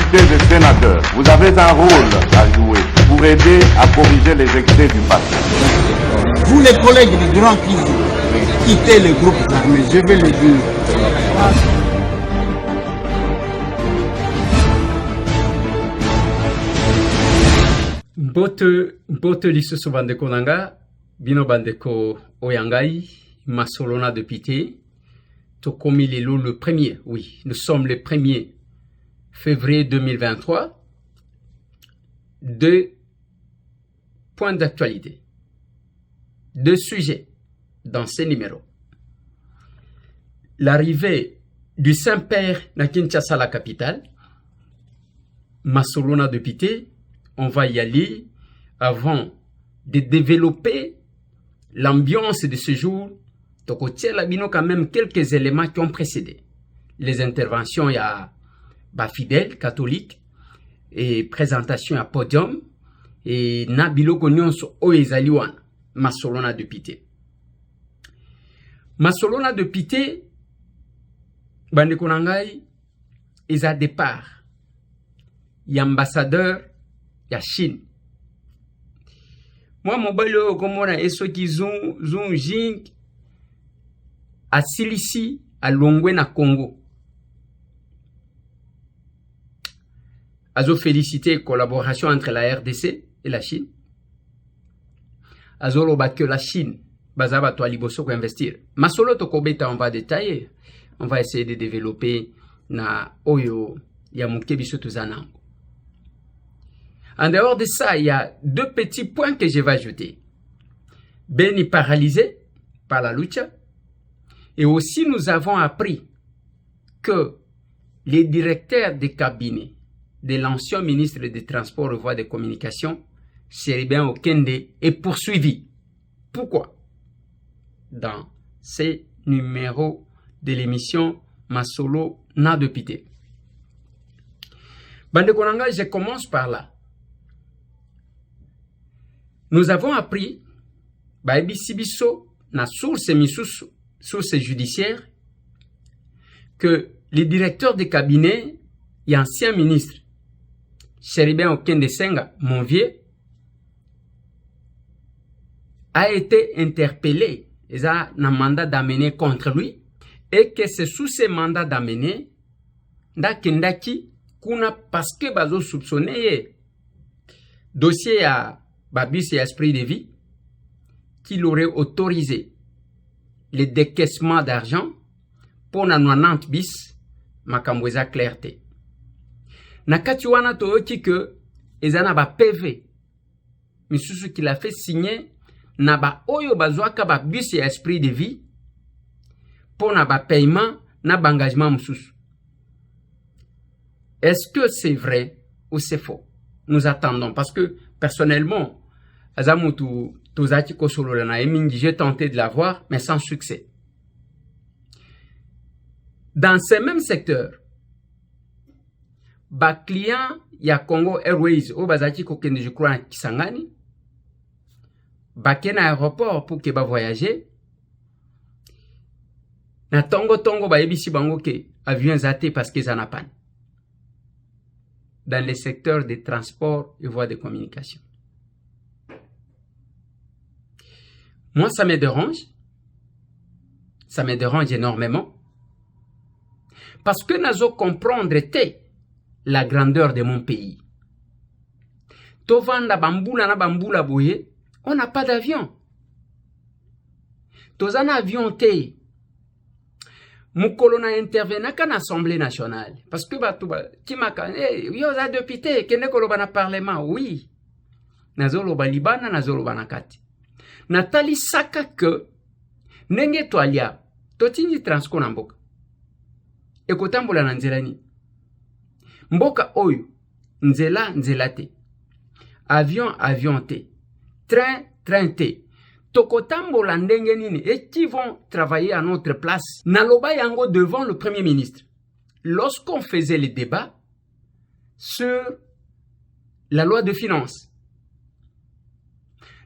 députés et sénateurs, vous avez un rôle à jouer pour aider à corriger les excès du passé. Vous les collègues du Grand Kivu, quittez le groupe armé, je vais le dire. Bote lisusu bandeko nanga, bino bandeko oyangai, masolona de pité, tokomi lelo le 1er, oui, nous sommes le 1er février 2023, deux points d'actualité, deux sujets dans ces numéros. L'arrivée du Saint-Père na Kinshasa, la capitale, masolona de pité, on va y aller avant de développer l'ambiance de ce jour. Donc, on tient quand même quelques éléments qui ont précédé. Les interventions, il y a fidèles, catholiques, et présentation à podium, et Nabilo Konyon sur Oezaliwan, Masolona de Pité. Masolona de Pité, Bandekonangai, ils à départ. Il y a ambassadeur, il y a Chine. Moi, mon balo, comme on a et ceux qui zong jing à Silici, à Longwe na Congo. Azo félicité collaboration entre la RDC et la Chine. Azo loba que la Chine, bazaba to aliboso ko investir. Masolo to kobeta, on va détailler. On va essayer de développer na oyo ya mukebiso tuzanango. En dehors de ça, il y a deux petits points que je vais ajouter. Beni paralysé par la lucha. Et aussi, nous avons appris que les directeurs des cabinets de l'ancien ministre des Transports et Voies de Communication, Cherubin Okende, est poursuivi. Pourquoi? Dans ces numéros de l'émission Masolo na de Pité. Bande Konanga, je commence par là. Nous avons appris, na source judiciaire, que le directeur de cabinet et ancien ministre, Cherubin Okende Senga, mon vieux, a été interpellé. Il a un mandat d'amener contre lui. Et que c'est sous ce mandat d'amener, Ndakendaki, kuna parce que bazo soupçonné dossier à Babis et Esprit de Vie, qu'il aurait autorisé le décaissement d'argent pour na 90 bis makambweza clarté. Nakati wana toyoki que ezana ba PV misusu qu'il a fait signer na ba oyo bazwaka ba bus et Esprit de Vie pour na ba paiement na ba engagement misusu. Est-ce que c'est vrai ou c'est faux? Nous attendons parce que personnellement, j'ai tenté de l'avoir, mais sans succès. Dans ce même secteur, ba client ya Congo Airways au bazaki kokende je crois Kisangani, ba kena aéroport pour que ba voyager. Na tongo ba yebisi bango ke avion zaté parce que ça n'a pas. Dans les secteurs des transports et voies de communication. Moi, ça me dérange. Ça me dérange énormément. Parce que nous comprendre la grandeur de mon pays. Tovanda bambula na bambula boye, on n'a pas d'avion. Tozana avion te. Mukolo na intervena kan Assemblée nationale. Parce que timaka, yo za député, kene koloba na parlement, oui. Nazolo ba libana, nazolo ba nakati. Natali saka que, nenge toalia, totini transko na mboka. Ekotambola na nzela ni. Mboka oyo, nzela te. Avion te. Train te. Tokotambola ndenge nini et qui vont travailler à notre place. Naloba yango devant le Premier ministre. Lorsqu'on faisait les débats sur la loi de finances.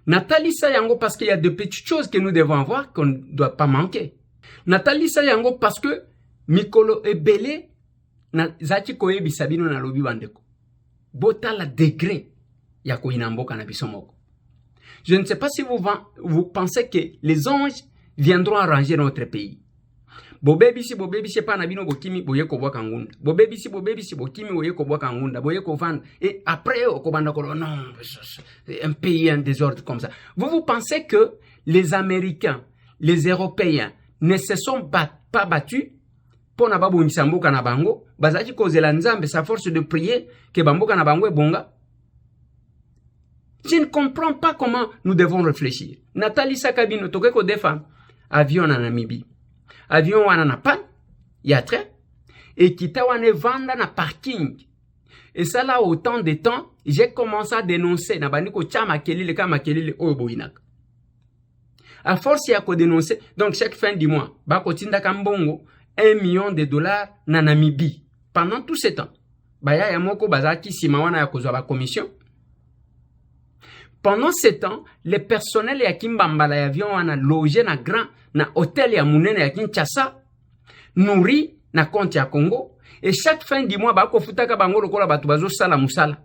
Nathalie Sayango parce qu'il y a de petites choses que nous devons avoir qu'on ne doit pas manquer. Nathalie Sayango parce que Mikolo Ebele na zaki koyebisa bino na lobi bandeko botala degré ya koyina mboka na biso moko. Je ne sais pas si vous pensez que les anges viendront arranger notre pays. Bobebisi pa na bino bokimi boye ko bwaka ngunda. Bobebisi bokimi boye ko bwaka ngunda, boye ko vendre. Et après okobanda ko non, un pays en désordre comme ça. Vous pensez que les Américains, les Européens ne se sont pas battus pour na babonisa mboka na bango, bazaki kozela nzambe sa force de prier que bamboka na bango ebonga? Je ne comprends pas comment nous devons réfléchir. Nathalie Sakabino toke ko défendre avion na Namibie. Avion wana na pan, ya train, et kita wane vanda na parking. Et ça là, autant de temps, j'ai commencé à dénoncer, na baniko tcha makelile ka makelile oyoboinak. À force ya ko dénoncer, donc chaque fin du mois, bako tinda kambongo, $1 million na Namibie. Pendant tout ce temps, baya ya moko bazaki sima wana ya kozwa ba commission. Pendant ce temps, les personnels ya kimbambala ya avion wana logé na grand na hôtel ya munene ya Kinshasa, nourri na compte ya Congo, et chaque fin du mois bako futaka bango lokola batu bazo sala musala.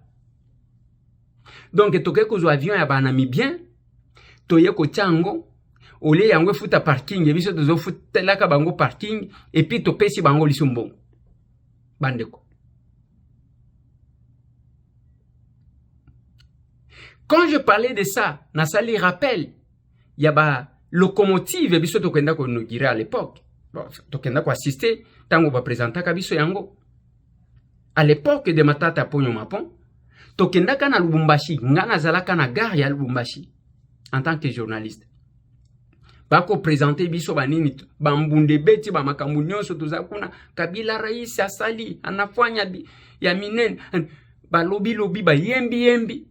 Donc toke kozwa avion ya ba Namibien, toye ko tiango, ole yango futa parking, biso tozo futelaka bango parking, et puis topesi bango lisumbongo. Bandeko. Quand je parlais de ça, Nassali rappelle, il y a ba locomotive biso tokenda ko inaugurer à l'époque. Bon, tokenda ko assister tango ba présenter ka biso yango. À l'époque de Matata Ponyo Mapon, tokenda ka na Lubumbashi, ngana zalaka na gare ya Lubumbashi en tant que journaliste. Bako présenter biso banini bambunde beti ba makambu nyonso tozakuna Kabila rais asali anafanya ya minene ba lobi ba yembi.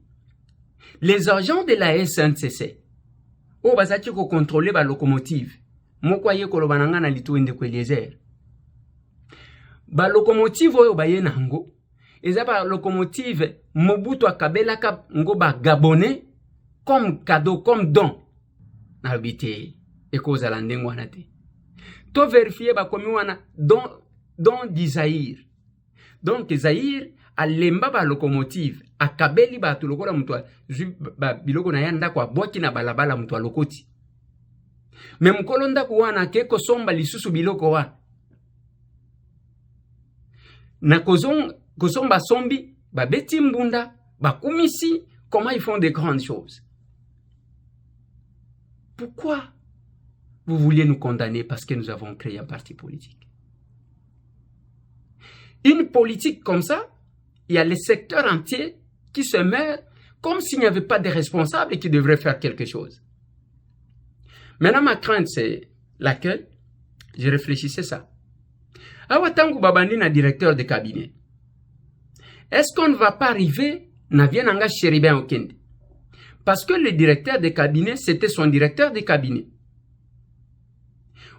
Les agents de la SNCC, o bazaki ko contrôler ba locomotive, moko aye ko lobananga na litu ende ko Eliezer. Ba locomotive oyo baye nango, eza ba locomotive Mobutu akabela ka ngo ba Gabonais comme cadeau, comme don. Na habité e ko za landengo wana te. To vérifier ba komi wana don d'Isaïr. Donc Zaïr alemba ba locomotive akabeli ba to lokola mutwa ba biloko na yanda kwa boki na balabala mutwa lokoti. Me mukolo ndako wana ke ko somba lisusu biloko wa. Na kozomba sombi ba beti mbunda ba kumisi, comment ils font des grandes choses. Pourquoi vous vouliez nous condamner parce que nous avons créé un parti politique? Une politique comme ça, il y a les secteurs entiers qui se meurent comme s'il n'y avait pas de responsables et qui devraient faire quelque chose. Maintenant, ma crainte, c'est laquelle? Je réfléchissais ça. Awatangu Babandi na directeur de cabinet. Est-ce qu'on ne va pas arriver na bien anga Chéribin Okende? Parce que le directeur de cabinet, c'était son directeur de cabinet.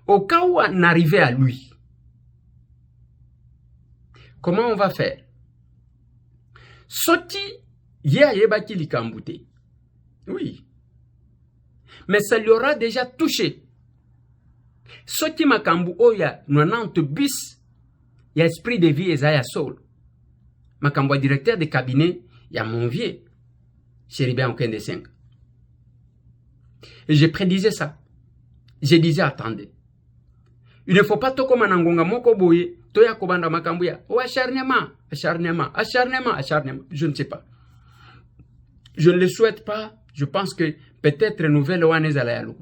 Au cas où on arrivait à lui, comment on va faire? Soti yebaki likambute. Oui. Mais ça lui aura déjà touché. Soti makambu oya 90 bis ya esprit de vie ezaya sol. Makambu directeur de cabinet ya mon vieux Chéribin Okende 5. Et je prédisais ça. Je disais attendez. Il ne faut pas tout comme un moko boye, toya kobanda makambuya. Ou acharnement. Je ne sais pas. Je ne le souhaite pas. Je pense que peut-être nouvelle Oanez à la Yalout.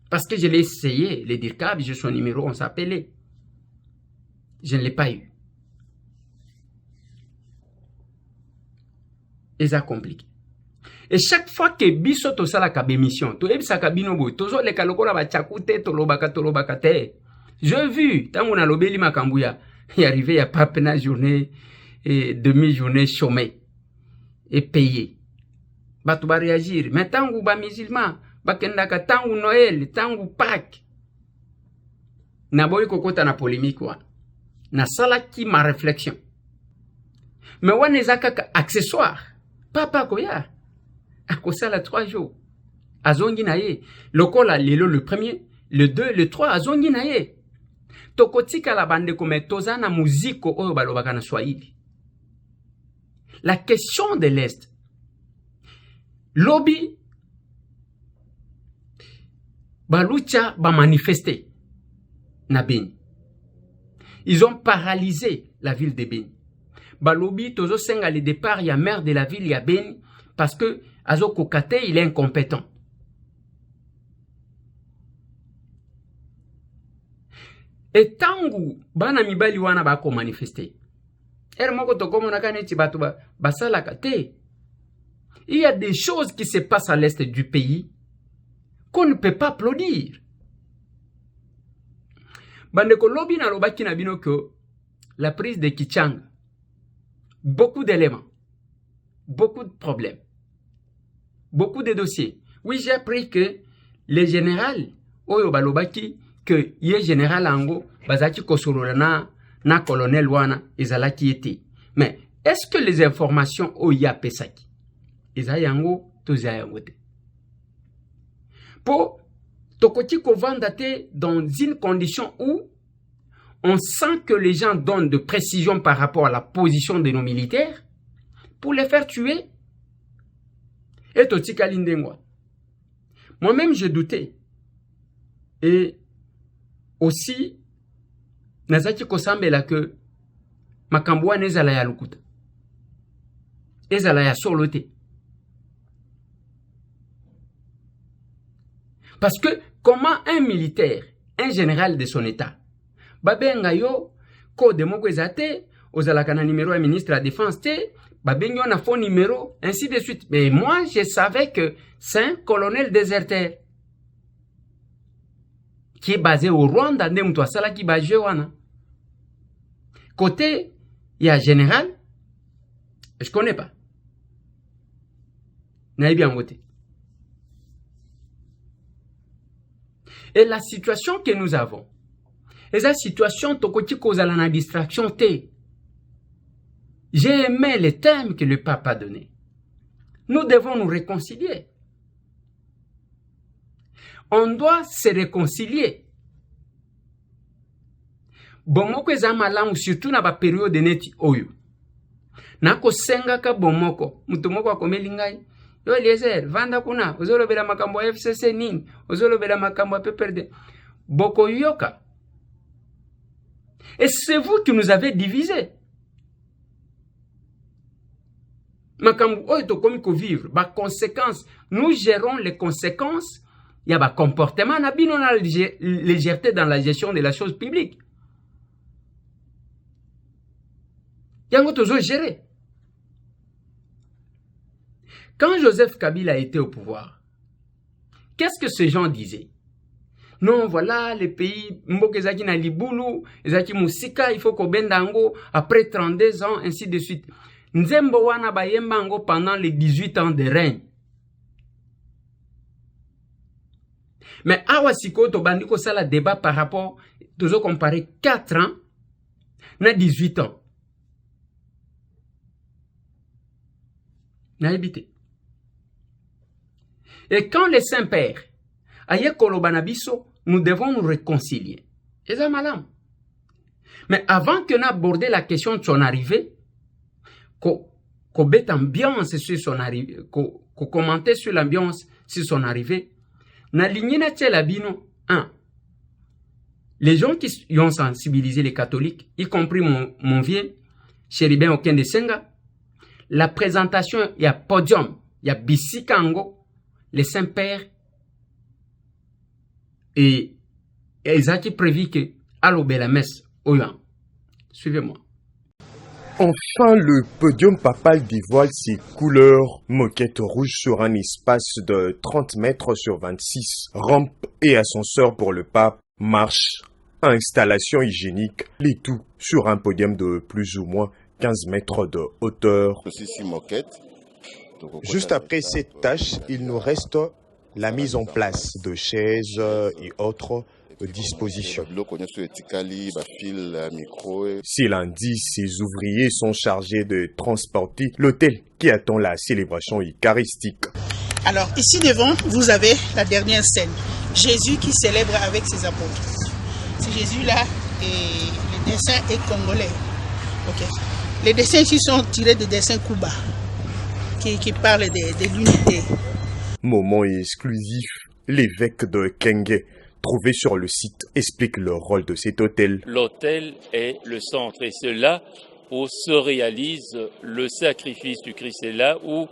Parce que je l'ai essayé, les DIRCAB, j'ai son numéro, on s'appelait. Je ne l'ai pas eu. Et ça compliqué. Et chaque fois que biso to sala ka bémission, to ebisa kabino boy, tozo le kaloko la ba tchakute to lobaka te. J'ai vu, tant on a lobeli makambuya, il est arrivé, il n'y a pas peine journée et demi-journée chômée et payée. Bah, tu vas réagir. Mais tant que ba musulman, bah, kendaka tant que Noël, tant que Pâques, na boy kokota na polémique, wa. Na sala ki ma réflexion. Mais wa nezaka accessoire. Papa koya. Akosala 3 jours. Azongi na ye. Lokola lelo le premier, le 2, le 3, azongi na ye. tokotika la bande comme tozana muziko oyo balobaka na Swahili. La question de l'Est. Lobby balucha ba manifester na Beni. Ils ont paralysé la ville de Beni. Balobi tozo senga le départ ya maire de la ville ya Beni parce que Azo Kokate il est incompétent. Et tangu bana mibali wana bako manifester. Moko tokomo nakaneti batu basalaka te. Il y a des choses qui se passent à l'est du pays qu'on ne peut pas applaudir. Bandeko lobi na lobaki na bino que la prise de Kichanga, beaucoup d'éléments, beaucoup de problèmes, beaucoup de dossiers. Oui, j'ai appris que les généraux, oyo balobaki, que ye général ango, bazaki kosolona na colonel wana, ezalaki ete. Mais, est-ce que les informations oya pesaki? Ezayango, tozayango te. Pour tokoti kovandate dans une condition où on sent que les gens donnent de précisions par rapport à la position de nos militaires pour les faire tuer. Et totika lindengwa. Moi-même, je doutais. Et aussi, nazaki kosambela que makamboa nezala ya lukuta. Ezala ya solote. Parce que comment un militaire, un général de son état, babenga yo code moko ezate, ozalaka na numéro ya ministre de la défense te, babenga na faux numéro, ainsi de suite. Mais moi, je savais que c'est un colonel déserteur qui est basé au Rwanda, nde mtu asala ki basé wana. Côté, il y a général, je connais pas. Naïbi en voté. Et la situation que nous avons, et cette situation, tokoti kozala na distraction te. J'ai aimé les thèmes que le pape a donnés. Nous devons nous réconcilier. On doit se réconcilier. Bomoko eza malamu surtout na ba période neti oyo. Nako senga ka bomoko, mutu moko akomeli ngai. Yo Eliezer, vanda kuna, ozolobela makambo ya FCC nini, ozolobela makambo ya PPRD. Boko yoka. Et c'est vous qui nous avez divisés. Makambo oyo tokomi ko vivre, ba conséquences, nous gérons les conséquences. Il y a un comportement, na bino na légèreté dans la gestion de la chose publique. Yango tozo gérer. Quand Joseph Kabila a été au pouvoir, qu'est-ce que ces gens disaient? Non, voilà, les pays, Mbokezaki na Libulu, Ezaki Musika, il faut qu'on bendango après 32 ans, ainsi de suite. Nzembo wana bayembango pendant les 18 ans de règne. Mais awasiko to bandiko sala débat par rapport, tozo comparer 4 ans na 18 ans. Na habité. Et quand les saints-pères aye kolobanabiso, nous devons nous réconcilier. Et ça malam. Mais avant que n'aborder la question de son arrivée, qu'on bête ambiance sur son arrivée, qu'on commentait sur l'ambiance sur son arrivée, na ligne na tchelabino, les gens qui ont sensibilisé les catholiques, y compris mon vieux, Chéribin Okende Senga, la présentation, il y a podium, il y a Bisikango, les saints-pères, et Isaac prévu que, allo la messe, oyan. Suivez-moi. Enfin, le podium papal dévoile ses couleurs, moquette rouge sur un espace de 30 mètres sur 26, rampe et ascenseur pour le pape, marche, installation hygiénique, les tout sur un podium de plus ou moins 15 mètres de hauteur. Juste après cette tâche, il nous reste la mise en place de chaises et autres dispositions. C'est lundi, ces ouvriers sont chargés de transporter l'autel qui attend la célébration eucharistique. Alors ici devant, vous avez la dernière scène. Jésus qui célèbre avec ses apôtres. C'est Jésus là le dessin est congolais. Ok. Les dessins ici sont tirés de dessins Kuba qui parlent de l'unité. Moment exclusif, l'évêque de Kenge, trouvé sur le site, explique le rôle de cet hôtel. L'autel est le centre et c'est là où se réalise le sacrifice du Christ. C'est là où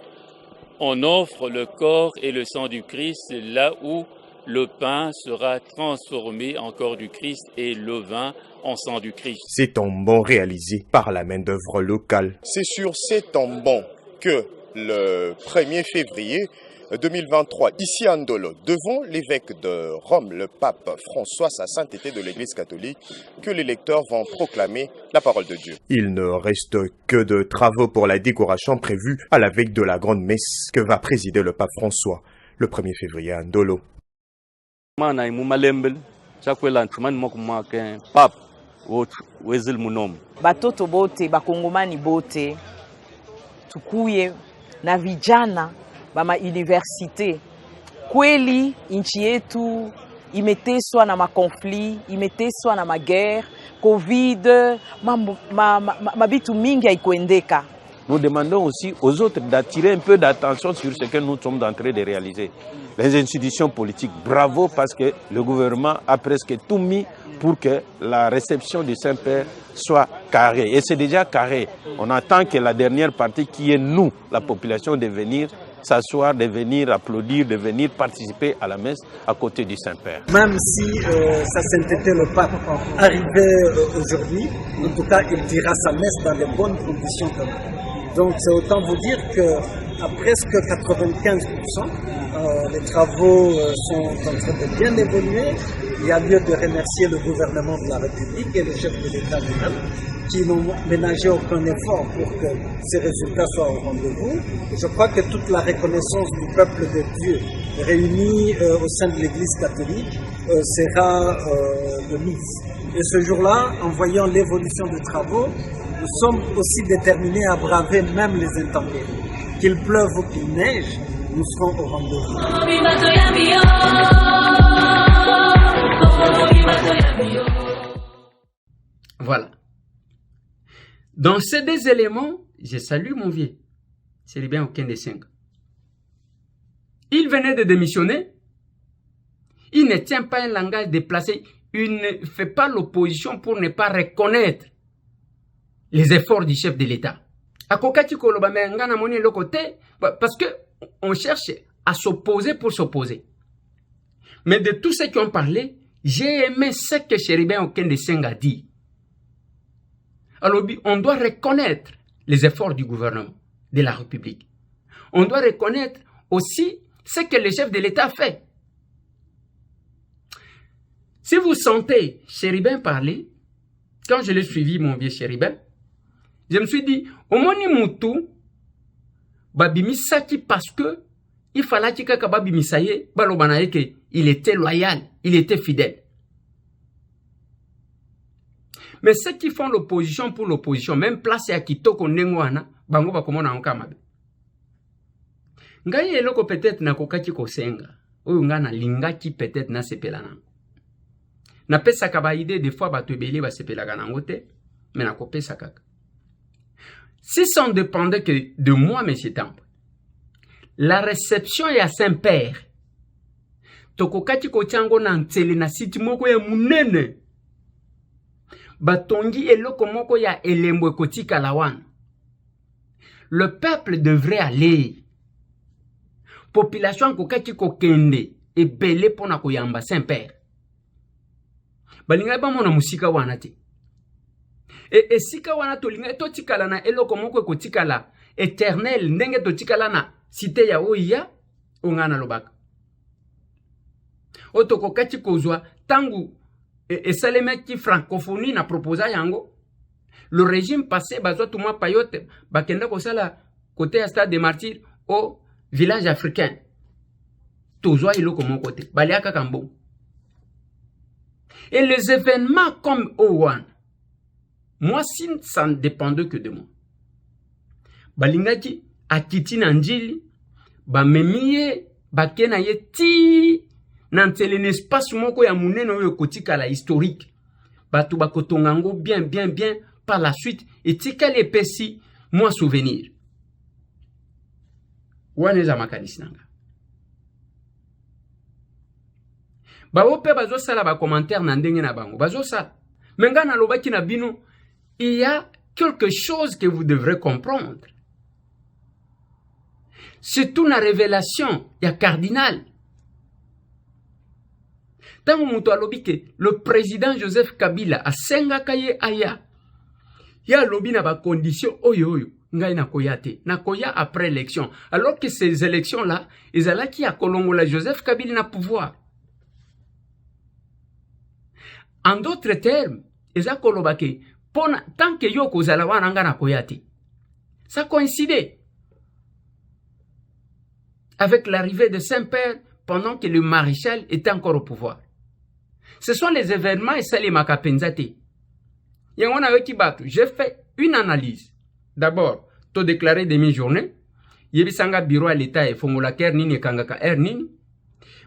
on offre le corps et le sang du Christ. C'est là où le pain sera transformé en corps du Christ et le vin en sang du Christ. C'est un bon réalisé par la main-d'œuvre locale. C'est sur cet tambon que le 1er février 2023, ici à Ndolo, devant l'évêque de Rome, le pape François, sa sainteté de l'Église catholique, que les lecteurs vont proclamer la parole de Dieu. Il ne reste que de travaux pour la décoration prévue à la veille de la grande messe que va présider le pape François le 1er février à Ndolo. Batoto bote, bakongomani bote, tukuye na vijana bama universite. Kweli nchi yetu imeteswa na makonfli, imeteswa na maguerre, Covid, mabitu mingi haikuendeka. Nous demandons aussi aux autres d'attirer un peu d'attention sur ce que nous sommes en train de réaliser. Les institutions politiques, bravo parce que le gouvernement a presque tout mis pour que la réception du Saint-Père soit carrée. Et c'est déjà carré. On attend que la dernière partie qui est nous, la population, de venir s'asseoir, de venir applaudir, de venir participer à la messe à côté du Saint-Père. Même si sa sainteté le pape arrivait aujourd'hui, en tout cas il dira sa messe dans de bonnes conditions quand même. Donc c'est autant vous dire qu'à presque 95%, les travaux sont en train de bien évoluer. Il y a lieu de remercier le gouvernement de la République et le chef de l'État lui-même qui n'ont ménagé aucun effort pour que ces résultats soient au rendez-vous. Et je crois que toute la reconnaissance du peuple de Dieu réuni au sein de l'Église catholique sera de mise. Et ce jour-là, en voyant l'évolution des travaux, nous sommes aussi déterminés à braver même les intempéries. Qu'il pleuve ou qu'il neige, nous serons au rendez-vous. Voilà. Dans ces deux éléments, je salue mon vieux. C'est bien aucun des cinq. Il venait de démissionner. Il ne tient pas un langage déplacé. Il ne fait pas l'opposition pour ne pas reconnaître les efforts du chef de l'État. Parce que on cherche à s'opposer pour s'opposer. Mais de tous ceux qui ont parlé, j'ai aimé ce que Chéribin Okende-Senghor a dit. Alors, on doit reconnaître les efforts du gouvernement de la République. On doit reconnaître aussi ce que le chef de l'État fait. Si vous sentez Chéribin parler, quand je l'ai suivi, mon vieux Chéribin, je me suis dit, au moni mutu, babimisaki parce que il fallait que babimisaye, balobanaye que il était loyal, il était fidèle. Mais ceux qui font l'opposition pour l'opposition, même place à Kitoko Nengwana, bango bakomona nkamabe. Ngai eloko peut-être na kokaki kosenga, oyo ngana lingaki peut-être na sepelana. Na pesa kaba idée des fois batobeli ba sepelaka nango te, mais na kopesa kaka. Si ça ne dépendait que de moi, M. Tambo, la réception est à Saint-Père. Tokokati kochango na ntsele na siti moko ya munene. Batongi eloko moko ya elembo kotika lawan. Le peuple devrait aller. Population kokati kokende et belé pona koyamba Saint-Père. Balinga ba mona musika wana te. Et sika wana tolinga totikala na eloko moko kotikala éternel ndenge totikala na cité ya oya ongana lobaka. Otoko kati kozwa tangu esalemaki francophonie na proposa yango. Le régime passé bazwa tuma payote bakenda kosala côté à stade des martyrs au village africain. Tozwa eloko moko te baliaka kambo. Et les événements comme Owan, moi, si ça ne dépendait que de moi. Balingaki, akiti nanjili, bamemiye, bakena ye ti, nantele l'espace moko ya munene oyo kotika la historique. batu bakotongango bien par la suite et tikali epesi moi souvenir waneza makanisi nanga bao pe bazo sala ba commentaire na ndenge na bango bazo sala menga na lobaki na bino il y a quelque chose que vous devrez comprendre. C'est une révélation ya cardinal. Tango muto alobi ke le président Joseph Kabila asenga kaye aya ya lobi na ba condition oyo ngai na koya te na koya après élection alors que ces élections là ezalaki ya kolongola Joseph Kabila na pouvoir. En d'autres termes eza koloba ke tant que yo kozala wana nga na koya te. Ça coïncidait avec l'arrivée de Saint-Père pendant que le maréchal était encore au pouvoir. Ce sont les événements et ça les makapenzate. J'ai fait une analyse. D'abord, to déclaré demi-journée. Yebisanga bureau à l'État et fongola ker nini kangaka er nini.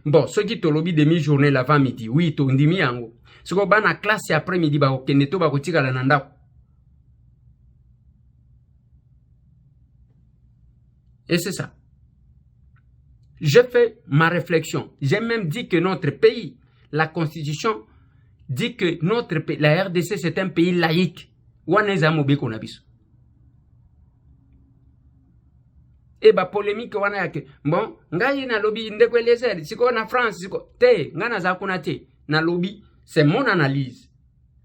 Bon, ceux qui tolobi demi-journée l'avant-midi, oui, to ndimi yango. Ce qu'on va na classe après-midi, ba okeneto ba kotika la nanda. Et c'est ça. J'ai fait ma réflexion. J'ai même dit que notre pays, la Constitution, dit que notre pays, la RDC, c'est un pays laïque. Waneza mobe konabiso. Et ba polémique wana yake. Bon, ngai na lobby ndekwe lezer, siko na France, siko te, ngana za kuna te. Na lobby, c'est mon analyse.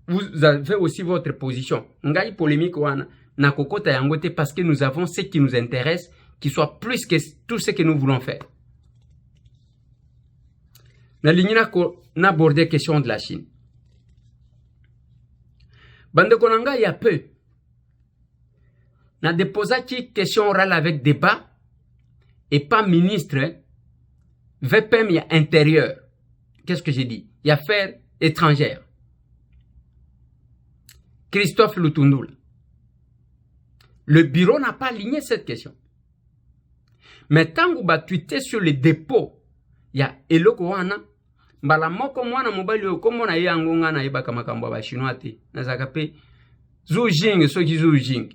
Vous avez aussi votre position. Ngai polémique wana na kokota yangote parce que nous avons ce qui nous intéresse, qui soit plus que tout ce que nous voulons faire. Na lignina ko na abordé question de la Chine. Bande konanga il y a peu. Na déposé qui question orale avec débat et pas ministre. VPM il y a intérieur. Qu'est-ce que j'ai dit? Il y a affaires étrangères. Christophe Lutundula. Le bureau n'a pas aligné cette question. Mais tant que vous tweetez sur les dépôts, il y a eloko wana mbala moko mwana mobali okomo na yango ngana yebaka makambo ba chinois te nazaka pe Zhu Jing soki Zhu Jing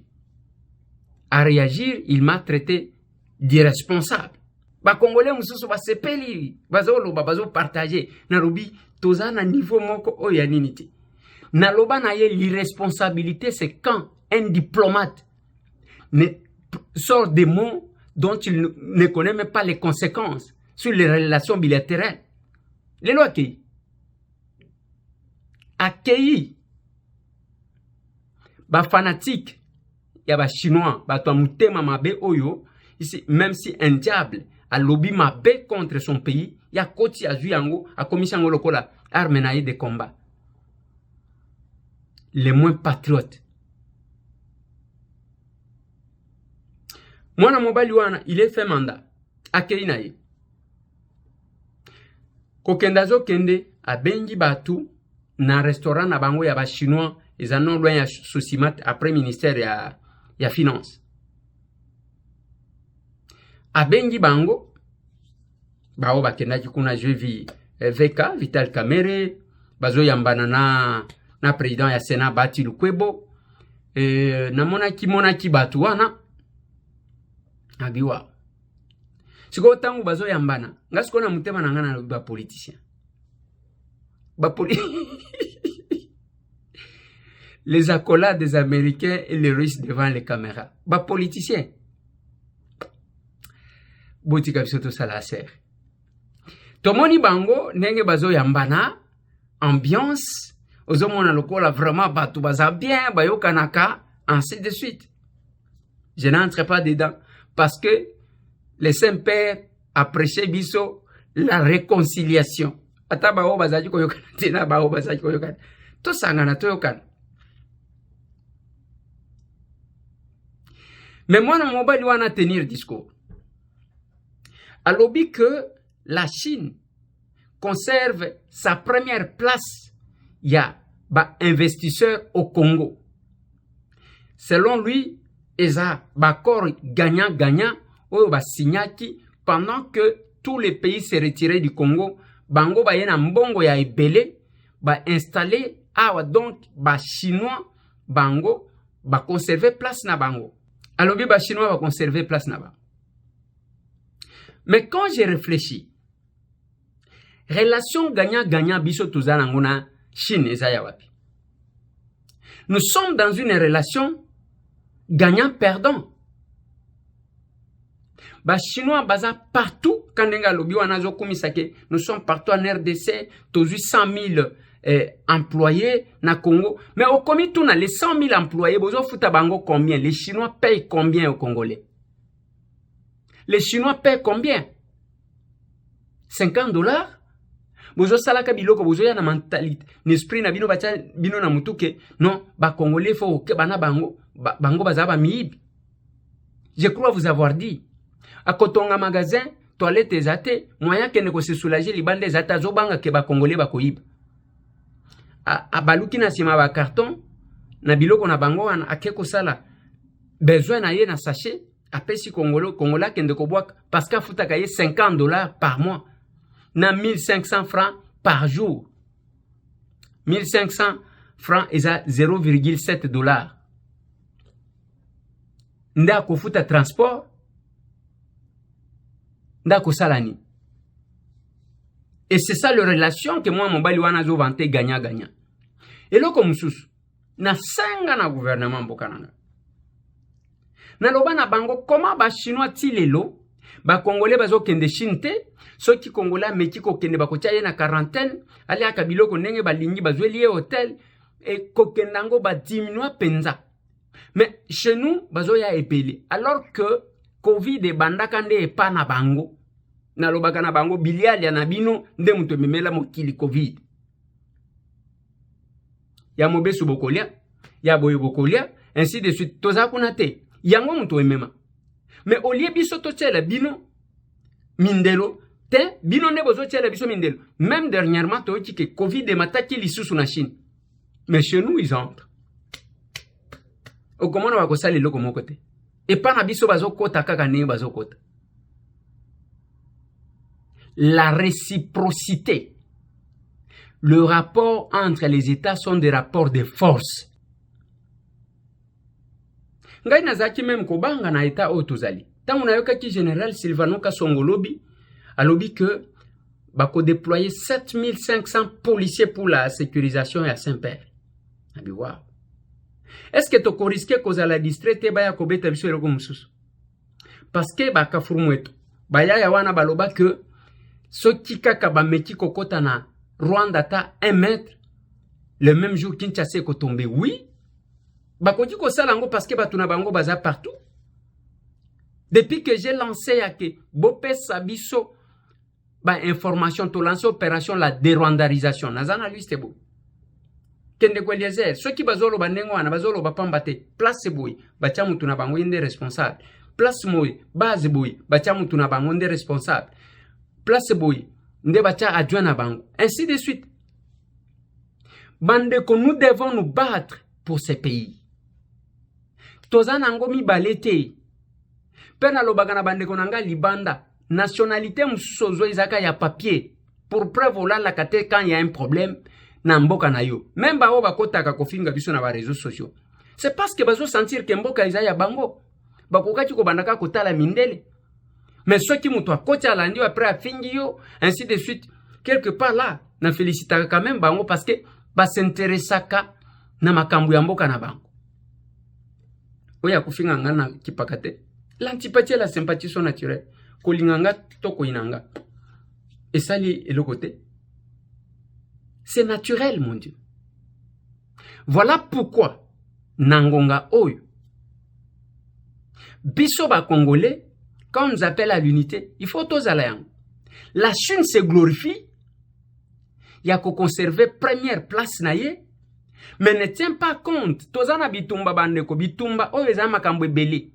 à réagir il m'a traité d'irresponsable ba congolais mususu ba sepeli bazolo bazo partager na lobi tozana niveau moko oya nini te na loba na ye l'irresponsabilité c'est quand un diplomate ne sort des mots dont il ne connaît même pas les conséquences sur les relations bilatérales. Les lois qui accueilli ba fanatique ya ba chinois ba to mutema mabe oyo ici même si un diable a lobby mabe contre son pays ya koti azui yango a commission ngo lokola arme na de combat les moins patriotes. Mwana mobali wana il est fait mandat accueilli na ye kokendazo kende abengi batu na restaurant na bango ya ba chinois ezano loin ya Sosimat après ministère ya finance abengi bango bao bakendaki kuna jevi VK Vital Kamerhe bazo yambana na président ya Sénat Bati Lukwebo na monaki batu wana abiwa siko tangu bazo yambana ngasiko na mutema na ngana ba politicien les accolades des Américains et les Russes devant les caméras ba politiciens botika bisoto sala ser tomoni bango ndenge bazo yambana ambiance ozomona lokola vraiment batu baza bien bayokanaka ainsi de suite. Je n'entre pas dedans parce que les Saint-Pères a prêché biso la réconciliation. Ata bao bazaji ko yokana tena bao bazaji ko yokana. To sangana to yokana. Mais moi na mobali wana tenir discours. Alobi que la Chine conserve sa première place ya ba investisseur au Congo. Selon lui, eza bakor gagnant oyo ba signaki pendant que tous les pays se retiraient du Congo, bango ba yena mbongo ya ebele ba installé awa donc ba chinois bango ba conserver place na bango. Alors ba chinois va conserver place na bango. Mais quand j'ai réfléchi, relation gagnant-gagnant biso tozana ngona Chine ezaya wapi. Nous sommes dans une relation gagnant-perdant. Ba chinois baza partout quand nga lobi wana zo komisake, nous sommes partout en RDC, tozu 100 000 employés na Congo, mais au komi tuna les 100 000 employés bozo futa bango combien? Les Chinois payent combien aux Congolais? Les Chinois payent combien? $50? Bozo salaka biloko bozo ya na mentalité, n'esprit na bino bacha bino na mutuke, non, ba Congolais faut que bana bango bango bazaba miibi. Je crois vous avoir dit. À kotonga magasin, toilette ezate, moyen que ne ko se soulager libande ezata zo banga ke ba Congolais ba koyiba. A baluki na sima ba carton, na biloko na bango wana akeko sala besoin na ye na sachet, apesi Congola kende ko boak parce que futa kaye $50 par mois. Na 1500 francs par jour. 1500 francs eza $0,7. Nda ko futa transport. Nda ko salani. Et c'est ça la relation que moi mon bali wana zo vanté gagnant-gagnant. Et là comme sous na senga na gouvernement bokananga. Na loba na bango comment ba chinois ti lelo ba congolais bazo kende chinte so ki congolais meki ko kende ba ko tia na quarantaine ali akabilo ko ndenge balingi bazwe lié hôtel et ko kendango ba diminua penza. Mais chez nous bazo ya epeli alors que Covid e bandaka nde epa na bango. Na lobaka na bango biliali ya nabino nde muto memela mokili Covid. Ya mobesu bokolia, ya boye bokolia, ainsi de suite. Toza kunate, yango muto emema. Mais au lieu biso to tchela bino mindelo, te bino ne bozo tchela biso mindelo. Même dernièrement to que Covid de mataki lisusu na Chine. Mais chez nous ils entrent. O comment on va ko sali loko moko te. Et pas na biso bazo kota kaka ne bazo kota. La réciprocité. Le rapport entre les États sont des rapports de force. Ngai nazaki même kobanga na État otozali. Tant on a yoka ki général Silvano Kasongolobi alobi que bako déployer 7500 policiers pour la sécurisation à Saint-Père. Abi wow. Est-ce que tu risques que la distraite baya kobeta biso eloko mususu? Parce que baka furumweto baya ya wana baloba que soki kaka bameki kokota na Rwanda ta 1 mètre le même jour Kinshasa ko tomber. Oui. Bakoki ko sala ngo parce que batuna bango baza partout. Depuis que j'ai lancé yake bopé sabiso ba information to lancer opération la dérwandarisation nazana liste bo. Kende kwa Eliezer, ceux qui bazolo bandengo wana bazolo bapambate place boy bacha mutu na bango inde responsable. Place moy base boy bacha mutu na bango inde responsable. Place boy nde bacha adjoint na bango. Ainsi de suite. Bande que nous devons nous battre pour ces pays. Tozana ngo mi balete. Pena lobagana bande konanga libanda. Nationalité mususo zo izaka ya papier. Pour preuve la kate quand il y a un problème. Na mboka na yo. Même ba oba kotaka kofinga biso na ba réseaux sociaux. C'est parce que bazo sentir que mboka izaya bango. Bakokaki ko bandaka kotala mindele. Mais ceux qui muto akoti alandi après afingi yo, ainsi de suite, quelque part là, na félicitaka quand même bango parce que ba s'intéressaka na makambu ya mboka na bango. Oya kofinga ngana kipakate. L'antipathie et la sympathie sont naturelles. Kolinganga toko inanga. Et ça est le côté. C'est naturel, mon Dieu. Voilà pourquoi, Nangonga Oyo, Bisoba Congolais, quand on nous appelle à l'unité, il faut tous aller. La Chine se glorifie, il y a qu'à conserver première place naïe, mais ne tient pas compte. Tozana bitumba bandeko, bitumba, oyo makambo belé.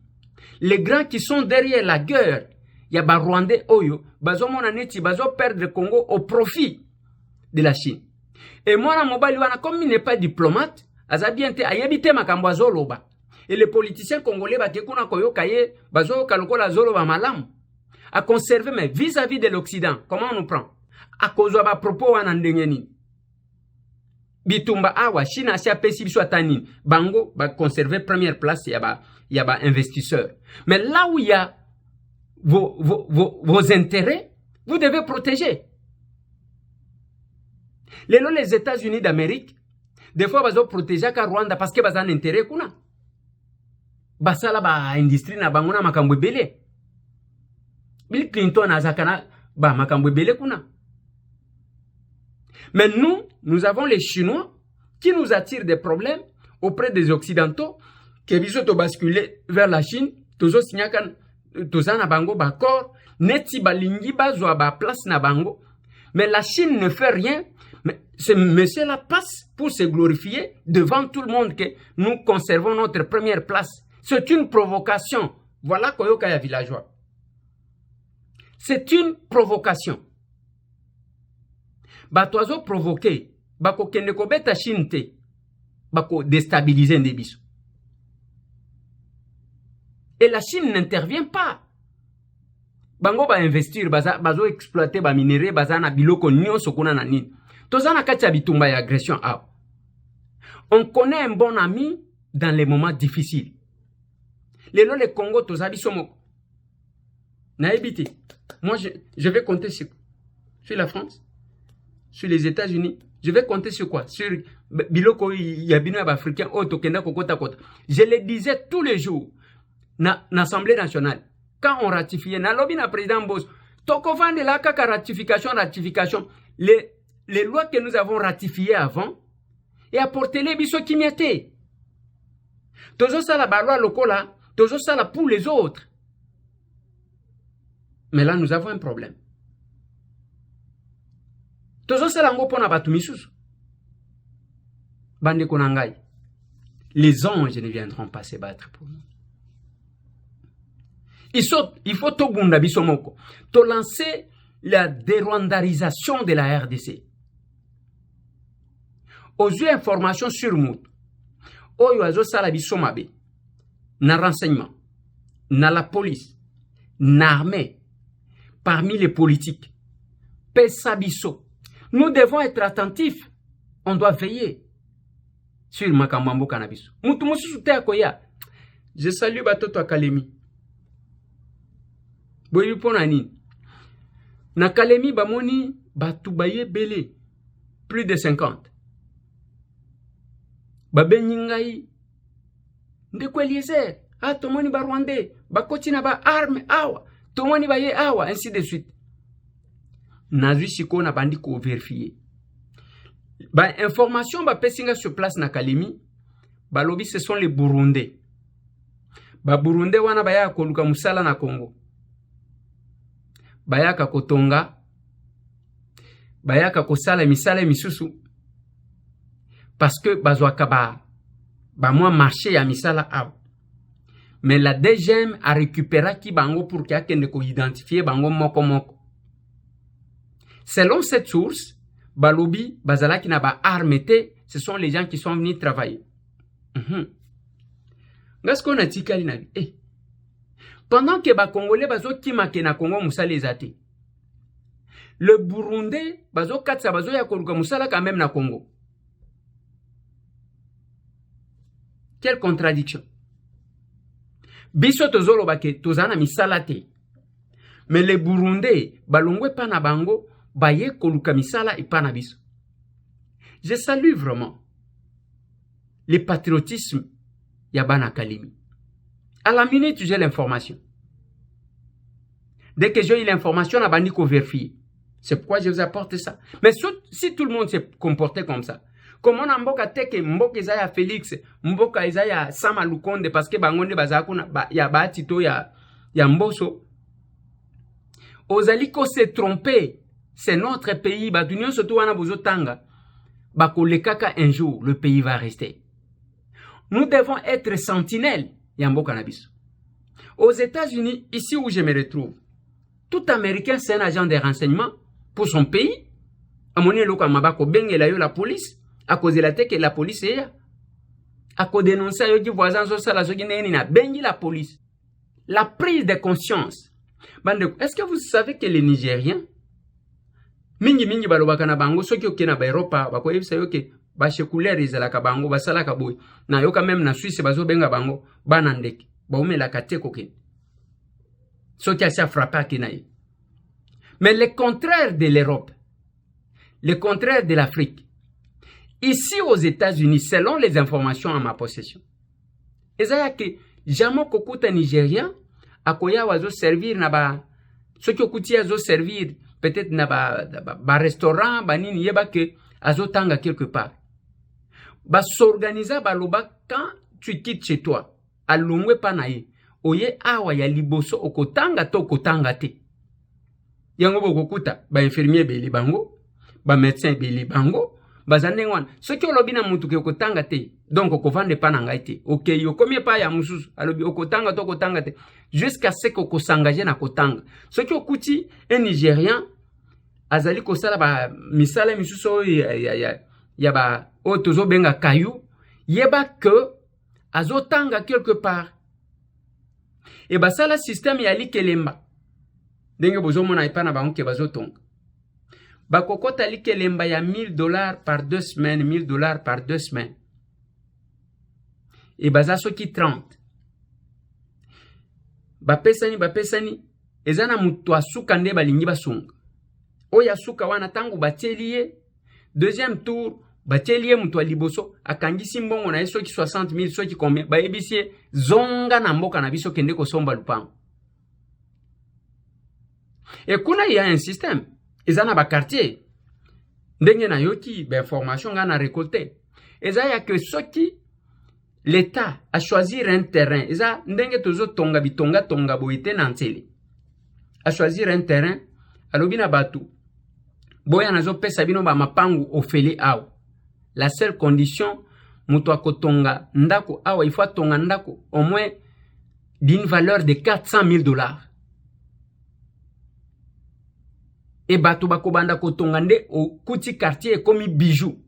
Les grands qui sont derrière la guerre, il y a Rwandais Oyo, bazo monaneti, bazo perdre le Congo au profit de la Chine. Et moi, na mobile wana, comme il n'est pas diplomate, azabiente ayebite makambo azoloba. Et les politiciens congolais bakekuna koyo kaye bazo kaloko zoloba malam. À conserver mais vis-à-vis de l'Occident, comment on nous prend? À cause de propos wana ndengeni. bitumba awa Chine asi apesi biso atani bango ba conserver première place y a ba investisseurs. Mais là où il y a vos intérêts, vous devez protéger. Les États-Unis d'Amérique, des fois, ils ont protégé le Rwanda parce qu'ils ont un intérêt. Basala ba industrie na banguna makambo belé. Bill Clinton a zakana ba makambo belé kuna. Mais nous avons les Chinois qui nous attirent des problèmes auprès des Occidentaux, qui visent à basculer vers la Chine, tozo signakan toza na bango bakor, neti balingi bazwa ba place na bango. Mais la Chine ne fait rien. Mais ce monsieur-là passe pour se glorifier devant tout le monde que nous conservons notre première place. C'est une provocation. Voilà Koyoka ya villageois. C'est une provocation. Batoazo provoqué. Bako kende ko beta Chine te. Bako déstabiliser ndebiso. Et la Chine n'intervient pas. Bango ba investir, bazo exploiter ba minerai, bazana biloko nyonso kuna na nini. Tozana kati ya bitumba ya agression. On connaît un bon ami dans les moments difficiles. Le Congo, tozabi somo. Naibiti. Moi, je vais compter sur la France, sur les États-Unis. Je vais compter sur quoi? Sur biloko yabino africain otokenda kokota kota. Je le disais tous les jours na l'Assemblée nationale. Quand on ratifiait, na lobby na président Boss, tokofande la kaka ratification, les lois que nous avons ratifiées avant, et apporter les biso kimiate. Tozo sala balwa lokola, tozo sala pour les autres. Mais là, nous avons un problème. Tozo sala ngo pona batu misusu. Bande konangai. Les anges ne viendront pas se battre pour nous. Il faut to bunda biso moko. To lancer la dérwandarisation de la RDC. Aux yeux informations sur mout. Oyo azo sala biso mabe. Na renseignement. Na la police. Na armée. Parmi les politiques. Pesa biso. Nous devons être attentifs. On doit veiller sur Makambambo Cannabis. Mutumushu te akoya. Je salue Batoto Akalemi. Boyi pona nini. Na Kalemi bamoni batu baye belé. Plus de 50. Babenyi ngai. Ndeko Eliezer. Ah, tomoni ba Rwandais. Bakoti na ba arme awa. Tomoni ba ye awa. Ainsi de suite. Nazui siko na bandi ko vérifier. Ba information ba pesinga sur place na Kalemi. Ba lobi ce sont les Burundais. Ba Burundais wana baya koluka musala na Congo. Bayaka kotonga. Bayaka kosala misala misusu. Parce que bazwaka ba moi marché ya misala aw. Mais la DGM a récupéré ki bango pour qu'il y ait ko identifier bango moko moko. Selon cette source, balobi bazalaki na ba armete, ce sont les gens qui sont venus travailler. Ngasko na tikali na bi. Pendant que ba Congolais bazo kimake na Congo musala ezate. Le Burundais bazo katsa bazo ya koluka musala quand même na Congo. Quelle contradiction. Biso tozolo bake tozana misala te. Mais les Burundais balongwe pa na bango baye koluka misala et pa na biso. Je salue vraiment le patriotisme Yabana Kalemi. À la minute, j'ai l'information. Dès que j'ai eu l'information, on a bandi qu'on vérifie. C'est pourquoi je vous apporte ça. Mais si tout le monde se comportait comme ça, comment on a mboka teke mboka Isaiah Félix, mboka Isaiah Sama Lukonde, parce que bangonde bazakuna ya batito ya mboso. Ozaliko s'est trompé. C'est notre pays. Badunion surtout wana bozotanga. Bako le kaka un jour, le pays va rester. Nous devons être sentinelles. Yambo Cannabis. Aux États-Unis, ici où je me retrouve, tout Américain, c'est un agent de renseignement pour son pays. À mon éloquent, mabako beng la yo la police, à cause de la tête que la police est là. À cause de dénoncer yo qui voisin so ça la so na bengi la police. La prise de conscience. Bande, est-ce que vous savez que les Nigériens mingi balobaka na bango soki okena ba Europa bako yebisa yo ke ba couleur ezalaka bango basalaka boy na yoka même na Suisse bazo benga bango bana ndeke ba omelaka te kokende soki asi frappé akinaye. Mais le contraire de l'Europe, le contraire de l'Afrique, ici aux États-Unis, selon les informations à ma possession, ezaya que jamais kokuta Nigérien akoya wazo servir na ba soki okuti azo servir peut-être na ba restaurant ba nini yeba que azo tanga quelque part. Ba s'organiser ba loba quand tu quittes chez toi alongwe panaye oye awa ya liboso okotanga to okotanga te. Yango bokokuta ba infirmier beli bango, ba médecin beli bango, ba zanengwana. Soki olobi na mutu ke okotanga te, donc okovande pa na ngai te. OK, yo komie pa ya mususu, alobi okotanga to okotanga te jusqu'à ce que okosangaje na kotanga. Soki okuti un Nigérien azali kosala ba misala misusu ya ba o tozo benga kayu, yeba que azotanga quelque part. Et bah ça, le système y a li kelemba. Denge bozo mona ipana ba onke bazo tonga. Ba kokota li kelemba ya $1000 par 2 semaines, $1000 par 2 semaines. Et bah ça soki 30. Ba pesani, ezana mutu asuka nde balingi basunga. Oya suka wana tangu batelie, deuxième tour, batelie mutu aliboso, akangisi mbongo na yeso ki 60,000, soki combien, ba ebisie, zonga na mboka na biso kende ko somba lupango. Et kuna il y a un système, ezana ba quartier, ndenge na yoki, ba information nga na récolté. Eza ya que soki, l'État a choisir un terrain, eza ndenge tozo tonga bitonga tonga boite na ntele. A choisir un terrain, alobina batu, boya nazo pesa bino ba mapangu ofele aw. La seule condition, mutu akotonga ndako awa, il faut tonga ndako au moins d'une valeur de $400,000. Et batu bakobanda kotonga nde au kuti quartier comme bijou.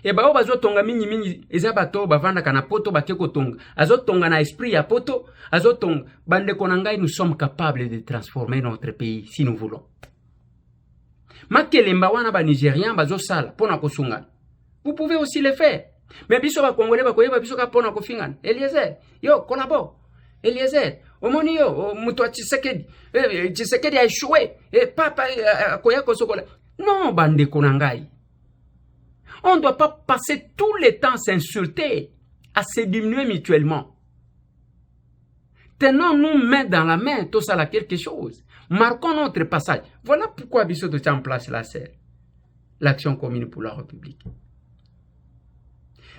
Et ba bazo tonga mingi eza bato bavanda kana poto bake kotonga. Azo tonga na esprit ya poto, azo tonga bande konangai, nous sommes capables de transformer notre pays si nous voulons. Makelemba wana ba Nigériens bazo sala pona kosunga. Vous pouvez aussi le faire. Mais biso ba Congolais ba koyeba biso ka pona kofingana. Eliezer, yo collabore. Eliezer, omoni yo mutu Tshisekedi. Tshisekedi a échoué. Et papa koya kosokola. Non, bande konangai. On ne doit pas passer tout le temps s'insulter, à se diminuer mutuellement. Tenons-nous main dans la main, tout ça là quelque chose. Marquons notre passage. Voilà pourquoi Bissot tient en place la CER, l'Action commune pour la République.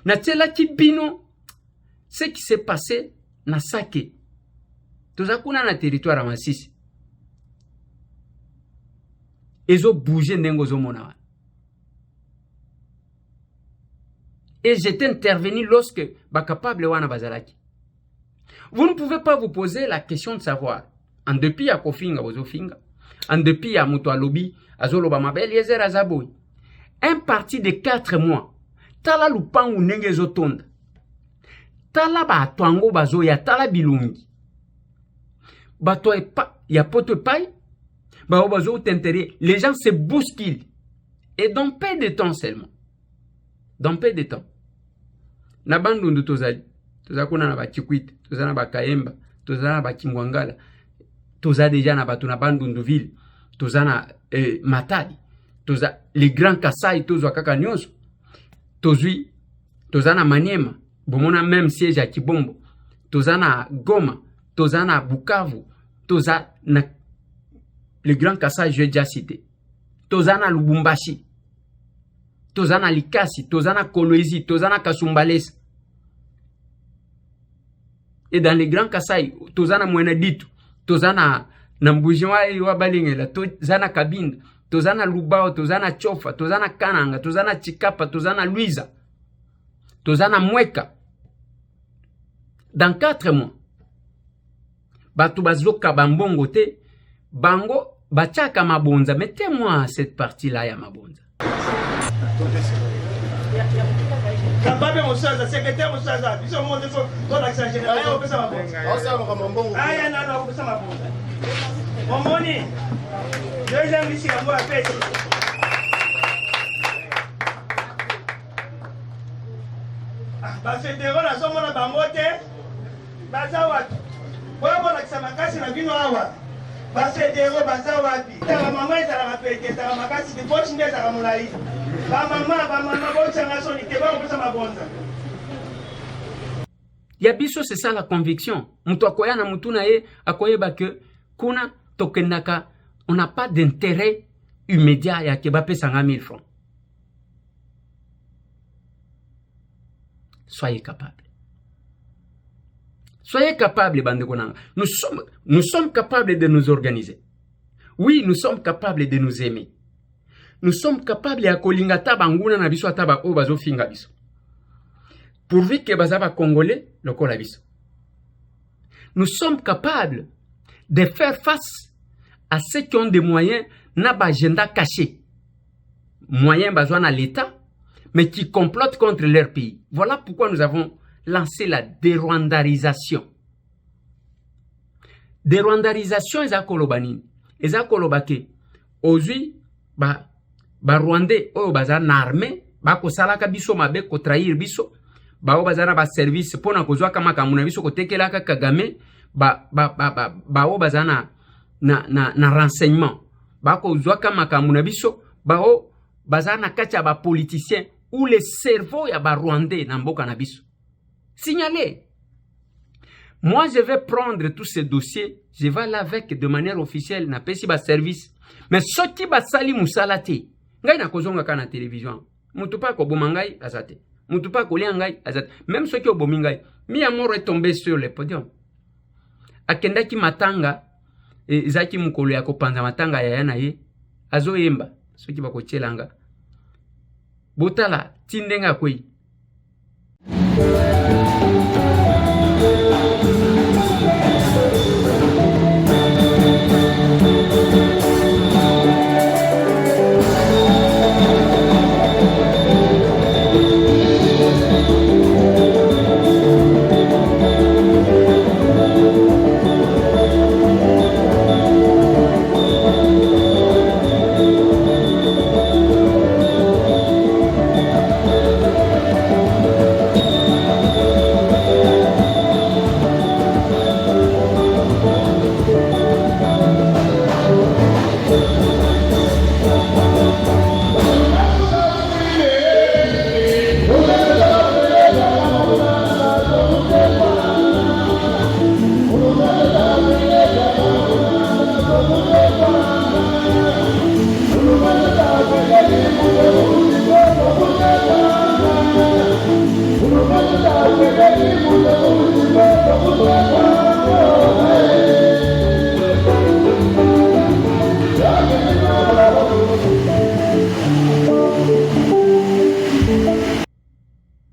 Natela Kibino, ce qui s'est passé, na Sake. Tout ça qu'on a dans le territoire à Massis. Ils ont bougé n'engozo mona. Et j'étais intervenu lorsque Bakapable wana bazalaki. Vous ne pouvez pas vous poser la question de savoir, en dépit à Kofinga Bozofinga, en dépit à Mutualobi, à Zoloba Mabel, Yezer Azaboui, un parti de 4 mois, Tala Lupangu Nengezotonda, Tala Batuango Bazoya, Tala Bilungi, Bato ya poto paille, Baobazo t'intérêt, les gens se bousculent, et dans peu de temps seulement. Dans peu de temps. Na bandundu tozali. Tozakuna na bachikwit, tozana bakaemba, tozana bakimwangala. Toza déjà na batu na bandundu ville, tozana Matadi, toza les grands Kasai tozwa kaka nyonso. Tozui, tozana Maniema, bomona même siège à Kibombo. Tozana Goma, tozana Bukavu, toza na les grands Kasai j'ai déjà cité. Tozana Lubumbashi. Tozana Likasi, Tozana Kolwezi, Tozana Kasumbalesa. Et dans les grands Kasai, Tozana Mweneditu, Tozana Nambujiwa wa Balingela, Tozana Kabinda, Tozana Lubao, Tozana Chofa, Tozana Kananga, Tozana Chikapa, Tozana Luiza, Tozana Mweka. Dans 4 mois, Batu bazoka bambongo te, bango bachaka mabonza. Mettez-moi cette partie-là ya mabonza. Kababe Mosaza, secrétaire Mosaza, ils sont montés pour l'action générale. On peut ça ah, non, on peut ça mon moni, deuxième ici, on va faire. bafedero nazomona bango te baza wapi oyo bolakisa makasi na bino awa bafedero baza wapi tala mama ezalaka pete ezalaka makasi te pochi nde ezalaka molai bamama botyanga soni te bakokosa mabonza ya biso c'est ça la conviction mutu akoya na mutu na ye akoyeba ke kuna tokendaka on n'a pas d'intérêt immédiat ya ke bapesanga 1000 francs. Soyez capables. Soyez capables, bande konanga. Nous sommes capables de nous organiser. Oui, nous sommes capables de nous aimer. Nous sommes capables ya kolinga taba nguna na biso taba o bazo finga biso. Pourvu que bazaba congolais lokola biso. Nous sommes capables de faire face à ceux qui ont des moyens na ba agenda caché. Moyens besoin à l'État, mais qui complotent contre leur pays. Voilà pourquoi nous avons lancé la dérwandarisation. Dérwandarisation eza kolobani. Eza kolobake. Aujourd'hui, ba Rwandais oyo baza na armée, ba ko salaka biso mabe ko trahir biso. Ba o baza na ba service pona kozwa kama kamuna biso ko tekelaka Kagame, ba o baza na renseignement. Ba ko zwa kama kamuna biso, ba o baza na kacha ba politicien ou les cerveaux ya ba Rwandais na mboka na biso. Signalez. Moi, je vais prendre tous ces dossiers, je vais aller avec de manière officielle, na pesi ba service. Mais ce qui ba sali musalate, ngai na kozonga kana télévision. Mutu pa ko bomangai azate. Mutu pa ko liangai azate. Même ceux qui ont bomingai, mi amour est tombé sur le podium. Akenda ki matanga, ezaki mukolo ya kopanza matanga ya yana ye, azo yemba, ceux qui ba ko tchelanga. Botala, tindenga koi.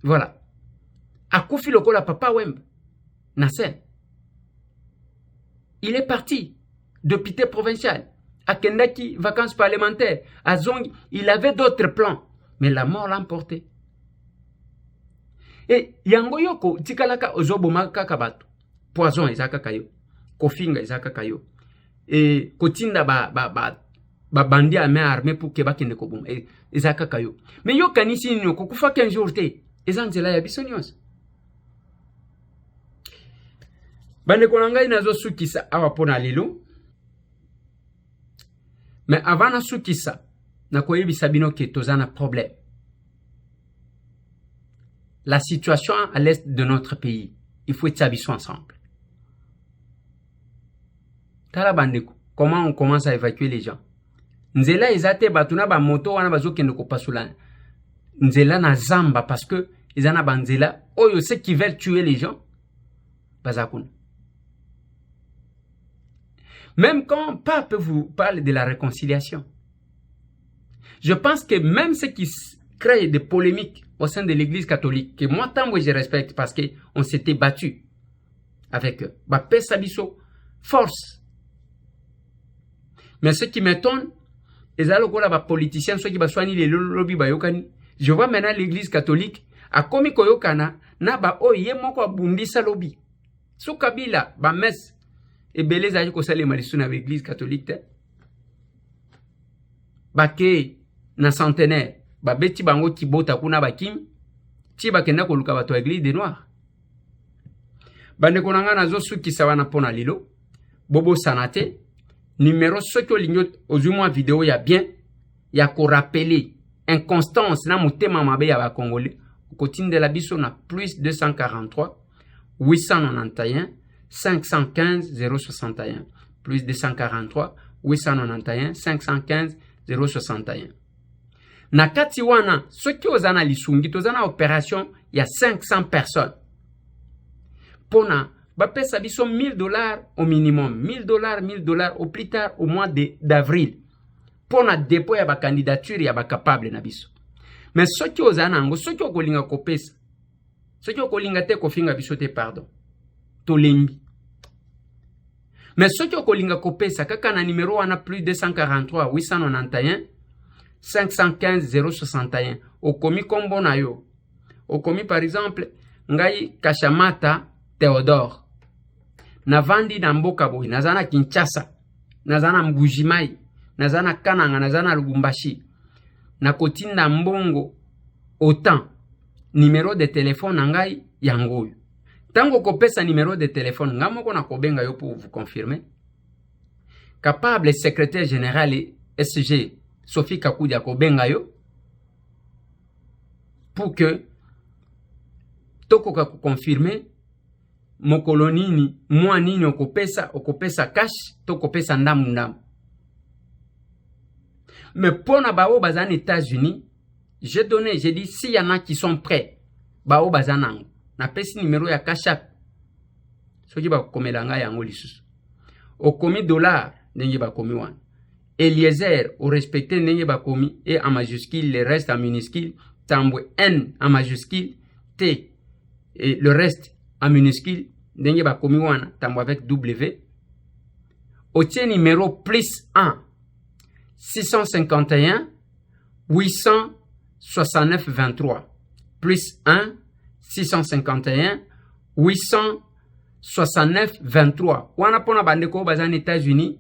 Voilà. Akufi lokola papa Wemba. Nasser. Il est parti. Député provincial. À Kendaki, vacances parlementaires. À Zong, il avait d'autres plans. Mais la mort l'a emporté. Et yango yoko, tikalaka ozobomaka kabato. Poison ezaka kayo. Kofinga ezaka kayo. Et kotinda bandi à main armée pour que bakende kobom. Ezaka kayo. Mais yo kanisi nyoko kufa 15 jours te. Ezanzela ya biso nyonso. Bandeko na ngai nazosukisa awa pona lelo. Mais avant na sukisa, nakoyebisa bino ke tozana problème. La situation à l'est de notre pays, il faut établir ensemble. Tala bandeko, comment on commence à évacuer les gens? Nzela ezate batuna ba moto wana bazokende ko pasula. Nzela na zamba parce que izana banzela oyo ceux qui veulent tuer les gens bazakuna. Même quand Pape vous parle de la réconciliation, je pense que même ceux qui créent des polémiques au sein de l'église catholique, que moi tant que je respecte parce qu'on s'était battu avec eux, Sabiso, force. Mais ce qui m'étonne, les politiciens, ceux qui soignent les lobbies, je vois maintenant l'église catholique, a komi koyokana, na ba oye moko bundisa lobby. Sous Kabila, ba messe, et belé zaji ko sale malisuna avec l'église catholique, ba ke na centenaire, ba beti bango kibota kuna ba kim, ti bakenda koluka bato ya église des noirs. Bandeko nanga nazo sukisa wana pona lilo bobo sanate numéro soki olingi ozwi mwa video ya bien ya ko rappeler inconstance na motema mabe ya ba congolais kotindela biso na plus 243 891 515 061 plus 243 891 515 061. Na kati wana soki ozana lisungi tozana opération ya 500 personnes. Pona bapesa biso $1000 au minimum, $1000 au plus tard au mois d'avril. Pona dépôt ya ba candidature ya ba capable na biso. Mais soki ozana ngo soki okolinga kopesa. Soki okolinga te kofinga biso te pardon. Tolembi. Mais soki okolinga kopesa kaka na numéro wana plus 243 891 515 061. Okomi kombo na yo. Okomi par exemple ngai Kashamata Theodore. Navandi na mboka boy, nazana Kinshasa, nazana Mbujimai, nazana Kananga, nazana Lubumbashi. Na kotinda mbongo autant numéro de téléphone ngai yangoyo. Tango kopesa numéro de téléphone ngamoko na kobenga yo pour vous confirmer. Capable secrétaire général SG Sophie Kakudia kobenga yo pour que toko ka confirmer mokolo nini mwa nini okopesa cash tokopesa ndamu. Mais pona bao bazan États-Unis, j'ai dit s'il y en a qui sont prêts, bao bazanango na pesi numéro ya cash app soki ba komelanga yango lisusu okomi dollar ndenge ba komi wana Eliezer au respecté ndenge ba komi et en majuscule le reste en minuscule tambwe N en majuscule T et le reste en minuscule ndenge ba komi wana tambwe avec W otie numéro plus 1 651 869 23 plus 1 651 869 23 wana pona bandeko bazana États-Unis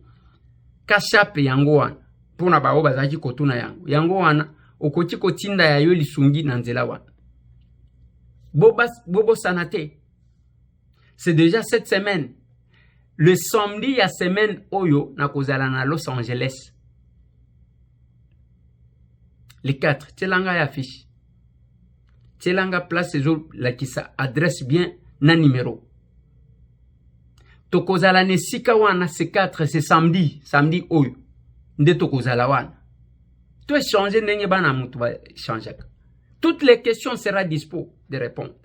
kashap yango wana pona bao bazaki kotuna yango wana okoti kotinda ya yo lisungi na nzela wana bobo sanate. C'est déjà cette semaine le samedi ya semaine oyo na kozala na Los Angeles les 4 telanga ya affiche telanga place ezo la kisa adresse bien na numéro tokozala ne sika wana C4 c'est samedi oyo nde tokozala wana to échanger ndenge bana mutu ba changer toutes les questions sera dispo de répondre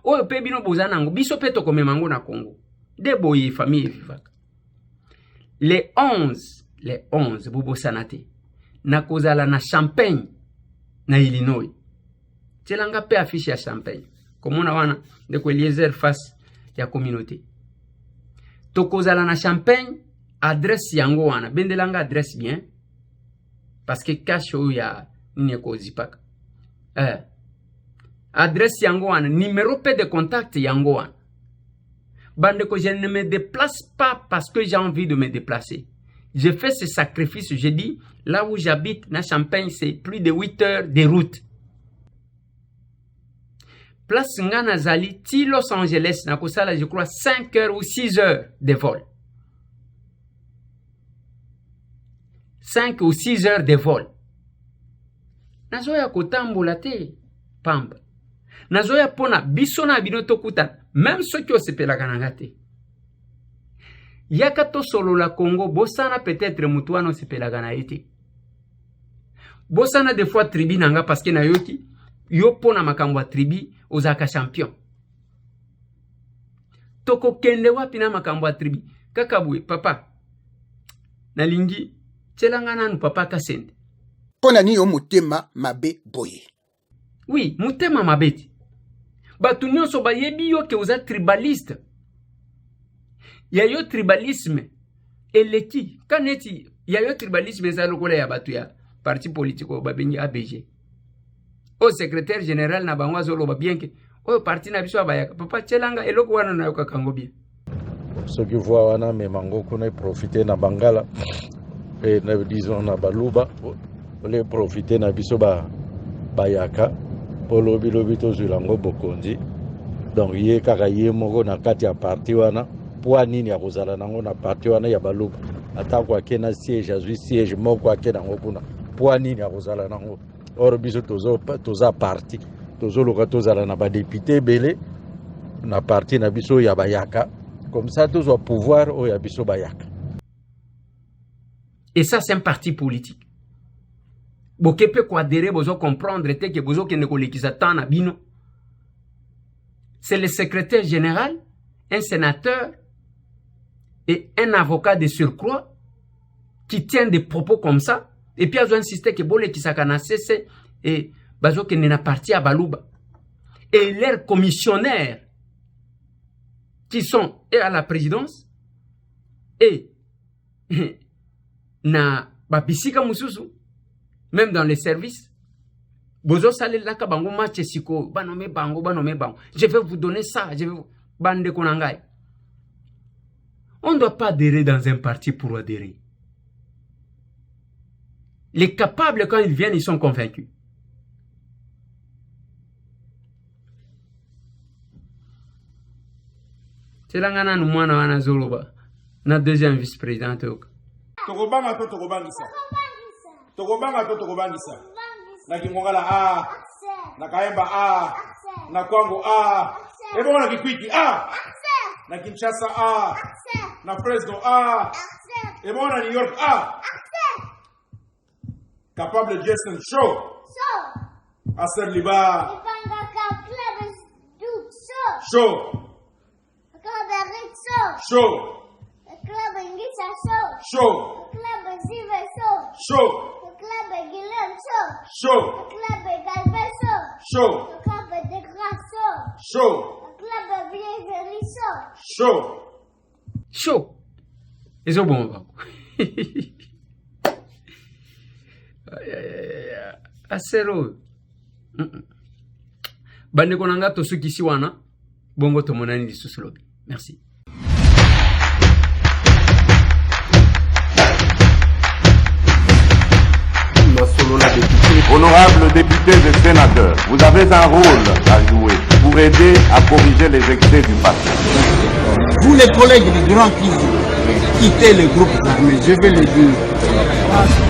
oyo pe bino bozana ngo biso pe tokomema ngo na Congo de boye famille vivaka les 11 bobo sanate na kozala na Champagne na Illinois telanga pe affiche ya Champagne komona wana de ko Eliezer face ya communauté tokozala na Champagne adresse yango wana bendelanga adresse bien parce que cash oyo ya nini ko zipaka adresse yango wana numéro de contact yango wana bande que je ne me déplace pas parce que j'ai envie de me déplacer. Je fais ce sacrifice, je dis là où j'habite na Champagne c'est plus de 8 heures de route. Place ngana zali ti Los Angeles na kosala je crois 5 heures ou 6 heures de vol. 5 ou 6 heures de vol. Nazoya kotambola te pamba. Nazoya pona biso na bino tokuta même ceux qui osepelaka nanga te. Yaka to solo la Congo bosana peut-être mutuano osepelaka na ete. Bosana des fois tribi nanga parce que na yoki yo pona makambo tribi ozaka champion. Toko kende wapi na makambo a tribi kaka bwe papa nalingi tselanga nanu papa kasende. Pona ni yo mutema mabe boye. Oui, mutema mabeti. Batu nyonso bayebi yo ke oza tribaliste. Ya yo tribalisme eleki kaneti ya yo tribalisme za lokola ya batu ya parti politique babengi ABG. O secrétaire général na bangwa zolo ba bien ke o parti na biso bayaka papa tselanga eloko wana na yoka kango bien. Ce que voit wana me mango kuna profiter na bangala et na disons na baluba les profiter na biso bayaka po lobi tozwila yango bokonzi. Donc ye kaka ye moko na kati ya parti wana po nini ya kozala nango na parti wana ya baluba atako ake na siège azwi siège moko ake nango kuna po nini ya kozala nango. Or biso toza parti tozoloka tozala na badepute ebele na parti na biso ya bayaka comme ça tozwa pouvoir oyo ya biso bayaka. Et ça c'est un parti politique. Bokepe ko adhérer bozo comprendre te que bozo kende kolekisa tan na bino. C'est le secrétaire général, un sénateur et un avocat de surcroît qui tiennent des propos comme ça. Et puis, ils ont insisté que Bolé qui s'akana cesse et bazo qui n'a parti à Balouba. Et leurs commissionnaires qui sont et à la présidence et na babisika mususu, même dans les services. Bozo salé la kabango match siko banome bango. Je vais vous donner ça, je vais vous bande konangai. On ne doit pas adhérer dans un parti pour adhérer. Les capables, quand ils viennent, ils sont convaincus. C'est là que nous avons Zoloba, notre deuxième vice-président. Tokobanga to tokobangisa. Tokobanga to tokobangisa. Na Kingongala A, na Kaemba A, na Kwango A, ebo na Kikwiti A, na Kinshasa A, na Fresno A, ebo na New York A. Capable Jason Show. Aser Liba. Show. Show. Show. Show. Show. Show. Show. Show. Show. Ils sont bons. Asero. Bande konanga to sukisi wana. Bongo to monani di suslobi. Merci. Honorables députés et sénateurs, vous avez un rôle à jouer pour aider à corriger les excès du passé. Vous les collègues du Grand Kivu, quittez le groupe armé, je vais le dire.